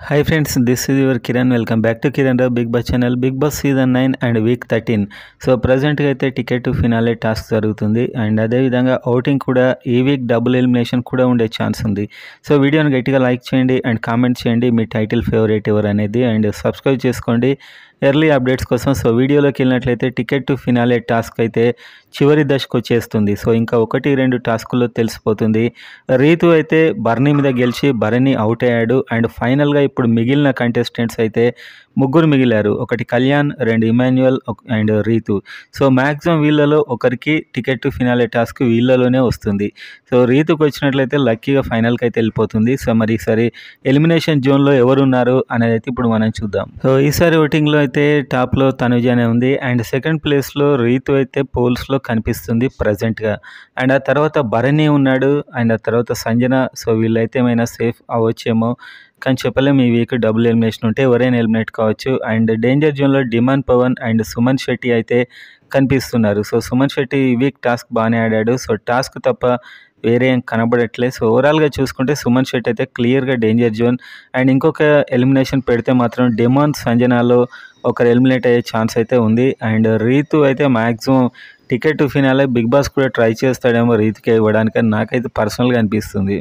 Hi friends, this is your Kiran. Welcome back to Kiran Rao Big Boss channel. Big Boss season 9 and week 13. So ప్రజెంట్గా అయితే ticket to finale task జరుగుతుంది and అదేవిధంగా voting కూడా ఈ week double elimination కూడా ఉండే chance ఉంది. So వీడియోని గట్టిగా లైక్ చేయండి అండ్ కామెంట్ చేయండి మీ టైటిల్ ఫేవరెట్ ఎవరు అనేది అండ్ సబ్స్క్రైబ్ చేసుకోండి ఎర్లీ అప్డేట్స్ కోసం. సో వీడియోలోకి వెళ్ళినట్లయితే టికెట్ టు ఫినాలే టాస్క్ అయితే చివరి దశకు వచ్చేస్తుంది. సో ఇంకా 1-2 టాస్కుల్లో తెలిసిపోతుంది. రీతు అయితే బర్నీ మీద గెలిచి బర్నీ అవుట్ అయ్యాడు అండ్ ఫైనల్గా ఇప్పుడు మిగిలిన కంటెస్టెంట్స్ అయితే ముగ్గురు మిగిలారు. ఒకటి Kalyan, 2 Emmanuel and Ritu. So maximum వీళ్ళలో ఒకరికి టికెట్ టు ఫినాలే టాస్క్ వీళ్ళలోనే వస్తుంది. సో రీతుకు వచ్చినట్లయితే లక్కీగా ఫైనల్కి అయితే వెళ్ళిపోతుంది. సో మరి ఈసారి ఎలిమినేషన్ జోన్లో ఎవరున్నారు అనేది అయితే ఇప్పుడు మనం చూద్దాం. సో ఈసారి ఓటింగ్లో అయితే టాప్లో తనుజానే ఉంది అండ్ సెకండ్ ప్లేస్లో రీతు అయితే పోల్స్లో కనిపిస్తుంది ప్రజెంట్గా. అండ్ ఆ తర్వాత భరణి ఉన్నాడు అండ్ ఆ తర్వాత సంజన. సో వీళ్ళైతే ఏమైనా సేఫ్ అవ్వచ్చేమో కానీ చెప్పలేము. ఈ వీక్ డబుల్ ఎలిమినేషన్ ఉంటే ఎవరైనా ఎలిమినేట్ కావచ్చు. అండ్ డేంజర్ జోన్లో డిమాండ్ పవన్ అండ్ సుమన్ శెట్టి అయితే కనిపిస్తున్నారు. సో సుమన్ శెట్టి ఈ వీక్ టాస్క్ బాగానే ఆడాడు. సో టాస్క్ తప్ప వేరే ఏం కనబడట్లేదు. సో ఓవరాల్గా చూసుకుంటే సుమన్ శెట్టి అయితే క్లియర్గా డేంజర్ జోన్. అండ్ ఇంకొక ఎలిమినేషన్ పెడితే మాత్రం డెమాన్ సంజనాలో ఒకరు ఎలిమినేట్ అయ్యే ఛాన్స్ అయితే ఉంది. అండ్ రీతు అయితే maximum ticket to finale Bigg Boss కూడా ట్రై చేస్తాడేమో రీతుకే ఇవ్వడానికి నాకైతే పర్సనల్గా అనిపిస్తుంది.